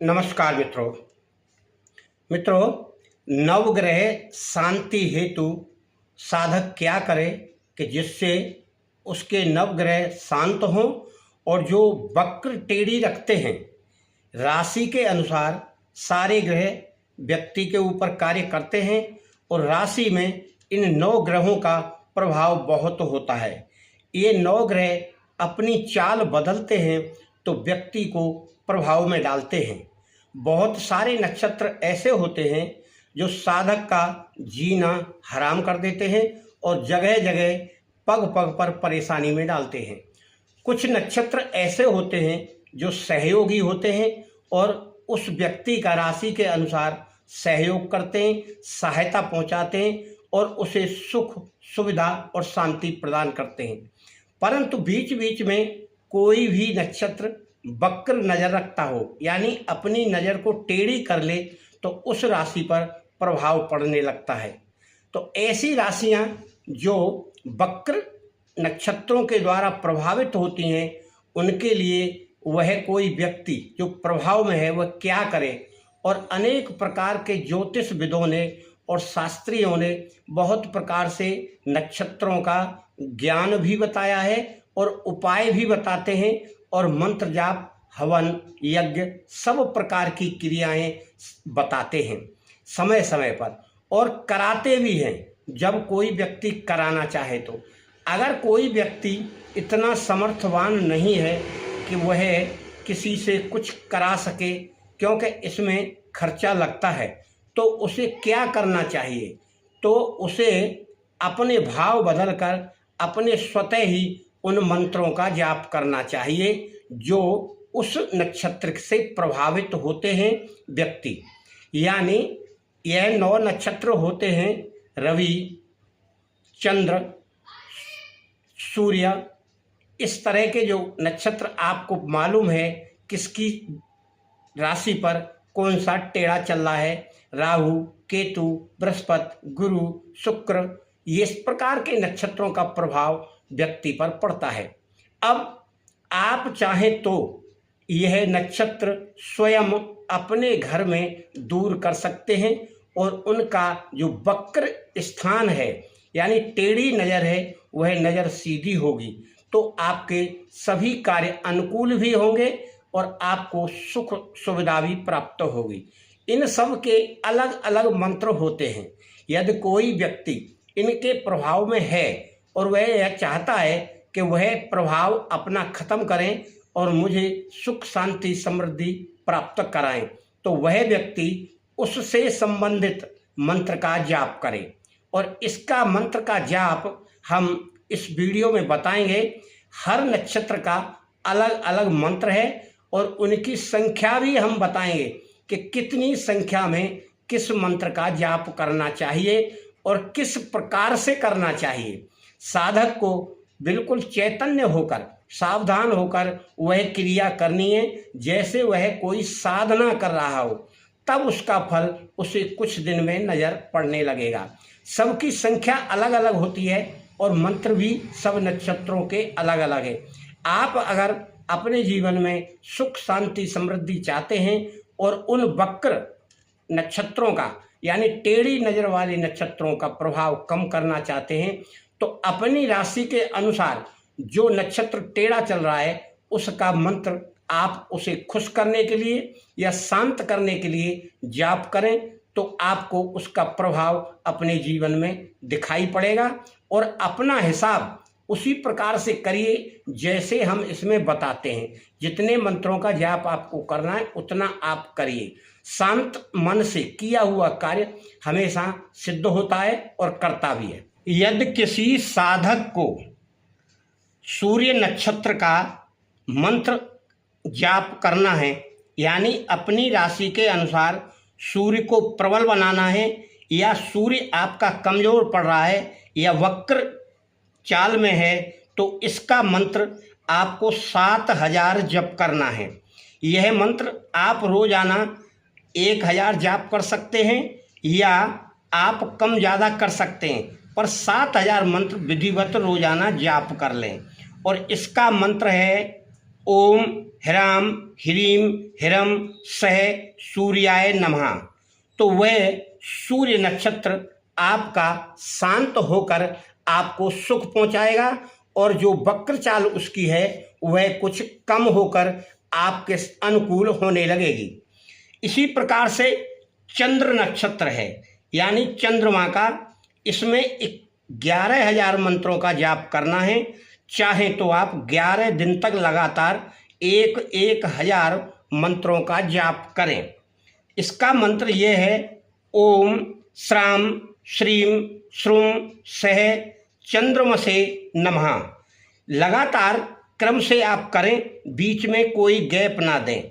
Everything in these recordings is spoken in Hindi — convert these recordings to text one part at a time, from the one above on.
नमस्कार मित्रों नवग्रह शांति हेतु साधक क्या करे कि जिससे उसके नवग्रह शांत हों और जो वक्र टेढ़ी रखते हैं राशि के अनुसार सारे ग्रह व्यक्ति के ऊपर कार्य करते हैं और राशि में इन 9 ग्रहों का प्रभाव बहुत होता है। ये 9 ग्रह अपनी चाल बदलते हैं तो व्यक्ति को प्रभाव में डालते हैं। बहुत सारे नक्षत्र ऐसे होते हैं जो साधक का जीना हराम कर देते हैं और जगह जगह पग पग पर परेशानी में डालते हैं। कुछ नक्षत्र ऐसे होते हैं जो सहयोगी होते हैं और उस व्यक्ति का राशि के अनुसार सहयोग करते हैं, सहायता पहुंचाते हैं और उसे सुख सुविधा और शांति प्रदान करते हैं। परंतु बीच बीच में कोई भी नक्षत्र वक्र नजर रखता हो यानी अपनी नज़र को टेढ़ी कर ले तो उस राशि पर प्रभाव पड़ने लगता है। तो ऐसी राशियां जो वक्र नक्षत्रों के द्वारा प्रभावित होती हैं उनके लिए वह कोई व्यक्ति जो प्रभाव में है वह क्या करे। और अनेक प्रकार के ज्योतिषविदों ने और शास्त्रियों ने बहुत प्रकार से नक्षत्रों का ज्ञान भी बताया है और उपाय भी बताते हैं और मंत्र जाप हवन यज्ञ सब प्रकार की क्रियाएं बताते हैं समय समय पर और कराते भी हैं जब कोई व्यक्ति कराना चाहे तो। अगर कोई व्यक्ति इतना समर्थवान नहीं है कि वह किसी से कुछ करा सके क्योंकि इसमें खर्चा लगता है तो उसे क्या करना चाहिए, तो उसे अपने भाव बदलकर अपने स्वतः ही उन मंत्रों का जाप करना चाहिए जो उस नक्षत्र से प्रभावित होते हैं व्यक्ति। यानी यह 9 नक्षत्र होते हैं रवि, चंद्र, सूर्य। इस तरह के जो नक्षत्र आपको मालूम है किसकी राशि पर कौन सा टेढ़ा चल रहा है, राहु, केतु, बृहस्पति, गुरु, शुक्र, ये इस प्रकार के नक्षत्रों का प्रभाव व्यक्ति पर पड़ता है। अब आप चाहें तो यह नक्षत्र स्वयं अपने घर में दूर कर सकते हैं और उनका जो वक्र स्थान है यानी टेढ़ी नज़र है वह नज़र सीधी होगी तो आपके सभी कार्य अनुकूल भी होंगे और आपको सुख सुविधा भी प्राप्त होगी। इन सब के अलग अलग मंत्र होते हैं। यदि कोई व्यक्ति इनके प्रभाव में है और वह यह चाहता है कि वह प्रभाव अपना खत्म करें और मुझे सुख शांति समृद्धि प्राप्त कराएं तो वह व्यक्ति उससे संबंधित मंत्र का जाप करे। और इसका मंत्र का जाप हम इस वीडियो में बताएंगे। हर नक्षत्र का अलग अलग मंत्र है और उनकी संख्या भी हम बताएंगे कि कितनी संख्या में किस मंत्र का जाप करना चाहिए और किस प्रकार से करना चाहिए। साधक को बिल्कुल चैतन्य होकर सावधान होकर वह क्रिया करनी है जैसे वह कोई साधना कर रहा हो, तब उसका फल उसे कुछ दिन में नज़र पड़ने लगेगा। सबकी संख्या अलग अलग होती है और मंत्र भी सब नक्षत्रों के अलग अलग है। आप अगर अपने जीवन में सुख शांति समृद्धि चाहते हैं और उन वक्र नक्षत्रों का यानी टेढ़ी नज़र वाले नक्षत्रों का प्रभाव कम करना चाहते हैं तो अपनी राशि के अनुसार जो नक्षत्र टेढ़ा चल रहा है उसका मंत्र आप उसे खुश करने के लिए या शांत करने के लिए जाप करें तो आपको उसका प्रभाव अपने जीवन में दिखाई पड़ेगा। और अपना हिसाब उसी प्रकार से करिए जैसे हम इसमें बताते हैं। जितने मंत्रों का जाप आपको करना है उतना आप करिए। शांत मन से किया हुआ कार्य हमेशा सिद्ध होता है और करता भी है। यदि किसी साधक को सूर्य नक्षत्र का मंत्र जाप करना है यानी अपनी राशि के अनुसार सूर्य को प्रबल बनाना है या सूर्य आपका कमजोर पड़ रहा है या वक्र चाल में है तो इसका मंत्र आपको 7000 जप करना है। यह मंत्र आप रोजाना 1000 जाप कर सकते हैं या आप कम ज़्यादा कर सकते हैं पर 7000 मंत्र विधिवत रोजाना जाप कर लें। और इसका मंत्र है ओम ह्राम ह्रीम ह्रम सह सूर्याय नमः। तो वह सूर्य नक्षत्र आपका शांत होकर आपको सुख पहुंचाएगा और जो वक्र चाल उसकी है वह कुछ कम होकर आपके अनुकूल होने लगेगी। इसी प्रकार से चंद्र नक्षत्र है, यानी चंद्रमा का, इसमें 11,000 मंत्रों का जाप करना है। चाहे तो आप 11 दिन तक लगातार 1,000 मंत्रों का जाप करें। इसका मंत्र यह है, ओम श्राम श्रीम श्रुम सह चंद्रमसे नमः। लगातार क्रम से आप करें, बीच में कोई गैप ना दें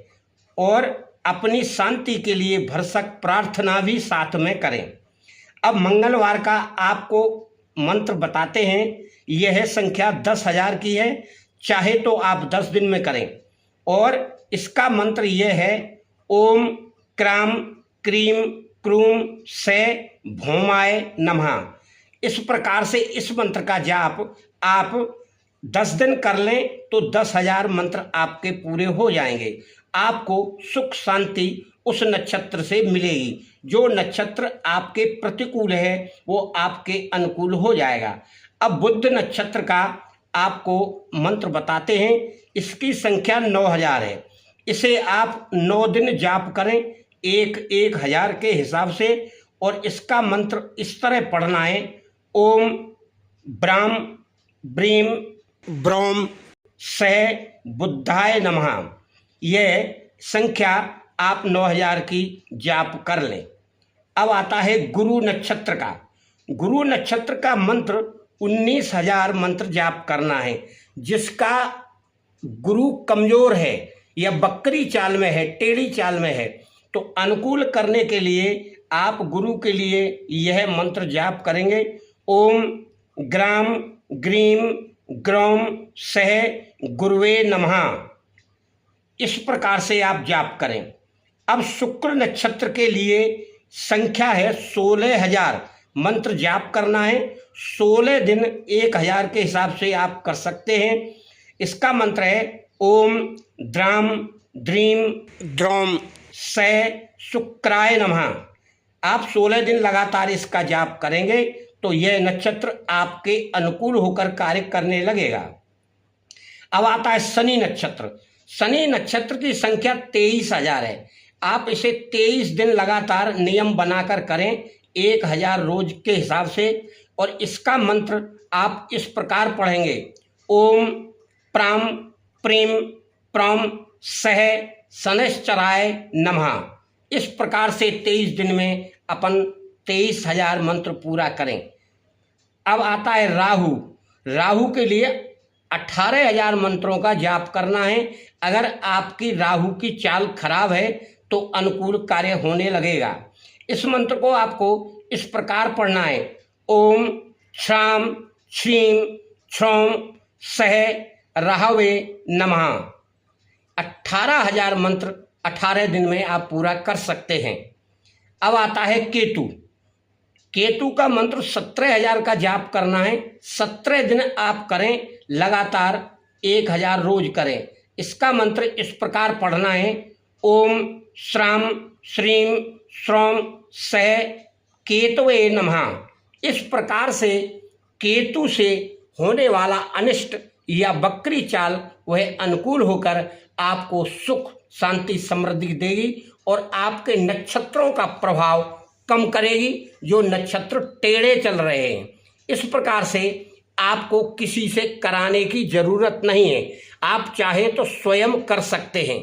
और अपनी शांति के लिए भरसक प्रार्थना भी साथ में करें। अब मंगलवार का आपको मंत्र बताते हैं। यह संख्या 10,000 की है, चाहे तो आप 10 दिन में करें। और इसका मंत्र यह है, ओम क्राम क्रीम क्रूम से भौमाय नमः। इस प्रकार से इस मंत्र का जाप आप 10 दिन कर लें तो 10,000 मंत्र आपके पूरे हो जाएंगे। आपको सुख शांति उस नक्षत्र से मिलेगी। जो नक्षत्र आपके प्रतिकूल है वो आपके अनुकूल हो जाएगा। अब बुध नक्षत्र का आपको मंत्र बताते हैं। इसकी संख्या 9,000 है। इसे आप 9 दिन जाप करें, 1,000 के हिसाब से। और इसका मंत्र इस तरह पढ़ना है, ओम ब्राम ब्रीम ब्रोम सह बुद्धाय नमः। यह संख्या आप 9,000 की जाप कर लें। अब आता है गुरु नक्षत्र का। गुरु नक्षत्र का मंत्र 19,000 मंत्र जाप करना है। जिसका गुरु कमजोर है या बकरी चाल में है, टेढ़ी चाल में है, तो अनुकूल करने के लिए आप गुरु के लिए यह मंत्र जाप करेंगे, ओम ग्राम ग्रीम ग्रौम सह गुरुवे नमः। इस प्रकार से आप जाप करें। अब शुक्र नक्षत्र के लिए संख्या है 16,000 मंत्र जाप करना है। 16 दिन 1,000 के हिसाब से आप कर सकते हैं। इसका मंत्र है, ओम द्राम द्रीम द्रौम सह शुक्राय नमः। आप 16 दिन लगातार इसका जाप करेंगे तो यह नक्षत्र आपके अनुकूल होकर कार्य करने लगेगा। अब आता है शनि नक्षत्र। शनि नक्षत्र की संख्या 23,000 है। आप इसे 23 दिन लगातार नियम बनाकर करें, 1,000 रोज के हिसाब से। और इसका मंत्र आप इस प्रकार पढ़ेंगे, ओम प्राम प्रेम प्रम सह शनैश्चराय नमः। इस प्रकार से 23 दिन में अपन 23,000 मंत्र पूरा करें। अब आता है राहु। राहु के लिए 18,000 मंत्रों का जाप करना है। अगर आपकी राहु की चाल खराब है तो अनुकूल कार्य होने लगेगा। इस मंत्र को आपको इस प्रकार पढ़ना है, ओम श्राम श्रीम श्रौम सह राहवे नमः। 18,000 मंत्र 18 दिन में आप पूरा कर सकते हैं। अब आता है केतु। केतु का मंत्र 17,000 का जाप करना है। 17 दिन आप करें, लगातार 1,000 रोज करें। इसका मंत्र इस प्रकार पढ़ना है, ओम श्राम श्रीम श्रौम सह केतवे नमः। इस प्रकार से केतु से होने वाला अनिष्ट या बकरी चाल वह अनुकूल होकर आपको सुख शांति समृद्धि देगी और आपके नक्षत्रों का प्रभाव कम करेगी, जो नक्षत्र टेढ़े चल रहे हैं। इस प्रकार से आपको किसी से कराने की जरूरत नहीं है। आप चाहे तो स्वयं कर सकते हैं।